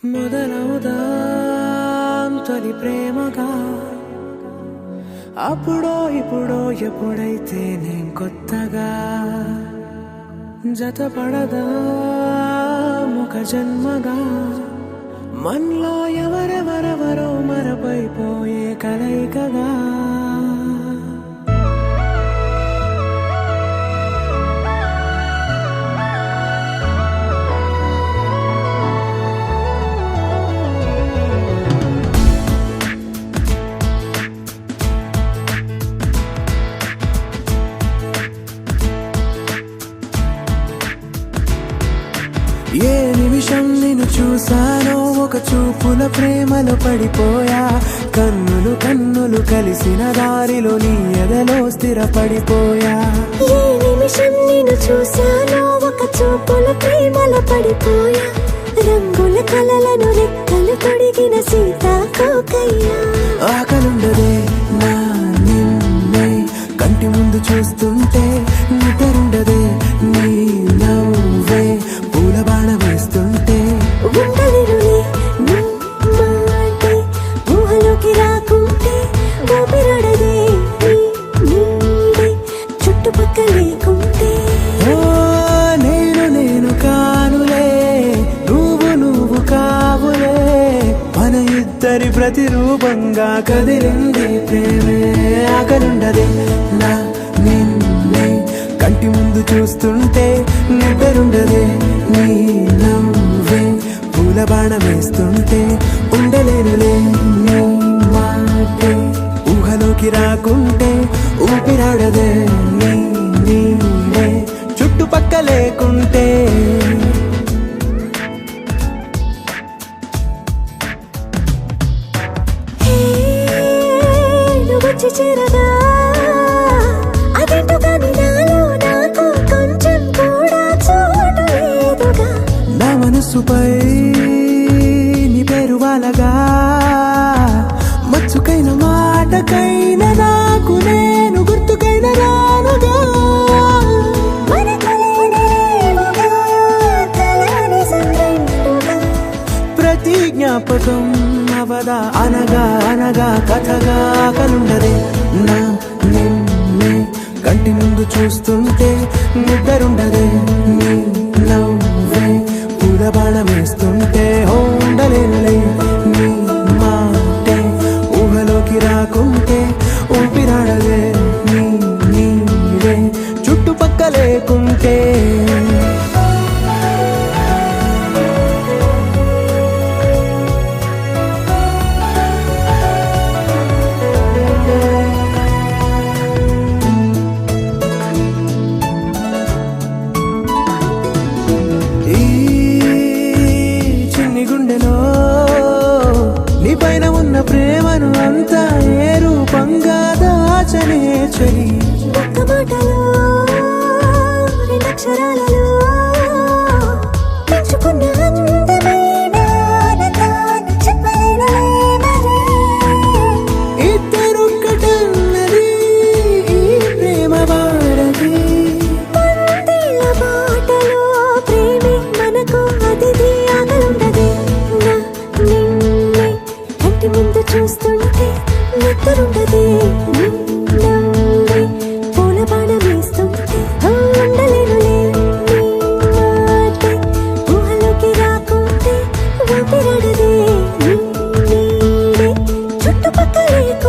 మొదలవుదాం తొలి ప్రేమగా అప్పుడో ఇప్పుడో ఎప్పుడైతే నేను కొత్తగా జతపడదా ముఖ జన్మగా మనలో ఎవరెవరెవరో మరపైపోయే కలయికగా ఏ నిమిషం నిన్ను చూసానో ఒక చూపుల ప్రేమలో పడిపోయా కన్నులు కన్నులు కలిసిన దారిలో నీ ఎదలో స్థిరపడిపోయా ఏ నిమిషం నిన్ను చూసానో ఒక చూపుల ప్రేమలో పడిపోయా రంగుల కలలను రెక్కలు తొడిగిన సీతాకోకయ్యా ఆకలుండదే నా నిన్నే కంటి ముందు చూస్తుంటే నిద్రుండదే నీ నవ్వే పూల బాణ వేస్తుంటే ఉండలేనులే నీ మాటే ఊహలోకి రాకుంటే ఊపిరాడదే నీ నీడే చుట్టుపక్కల లేకుంటే ఓ నేను కానులే నువ్వు కావులే మన ఇద్దరి ప్రతిరూపంగా కదిలింది ప్రేమే ఆకలుండదే నా నిన్నే కంటి ముందు చూస్తుంటే నిద్రుండదే నీ నవ్వే పూల బాణ వేస్తుంటే ఉండలేనులే నీ మాటే ఊహలోకి రాకుంటే ఊపిరాడదే నీ నీడే చుట్టుపక్క లేకుంటే నువ్వు వచ్చి చేరగా అదేంటో కానీ నాలో నాకు కొంచెం కూడా చోటు లేదుగా నా మనసుపై నీ పేరు వాలగా మచ్చుకైన మాటకైన నాకు నేను గుర్తుకైన రానుగా మనకులేనిరేవుగా కలని సంగంటుగా ప్రతి జ్ఞాపకం అవదా అనగా అనగా కథగా కలుండదే నా నిన్నే కంటి ముందు చూస్తుంటే నిద్రుండదే నీ నవ్వే పూల బాణం వేస్తుంటే ఉండలేనులే నీ మాటే ఊహలోకి రాకుంటే ఊపిరాడదే నీ నీడే చుట్టుపక్క లేకుంటే ఈ చిన్ని గుండెలో నీ పైన ఉన్న ప్రేమను అంతా ఏ రూపంగా దాచనే చలి ఒక్క మాటలో రెండక్షరాలలో పెంచుకున్న అందమైన ఆనందాన్ని చెప్పలేనులే మరి. ఇద్దరొక్కటన్నది ఈ ప్రేమ వాడది వందేళ్ల బాటలో ప్రేమే మనకు అతిథి ఆగలుండదే నా నిన్నే కంటి ముందు చూస్తుంటే నిద్రుండదే నీ నవ్వే పూల బాణం వేస్తుంటే ఉండలేనులే నీ మాటే ఊహలోకి రాకుంటే ఊపిరాడదే నీ నీడే చుట్టుపక్కల లేకుంటే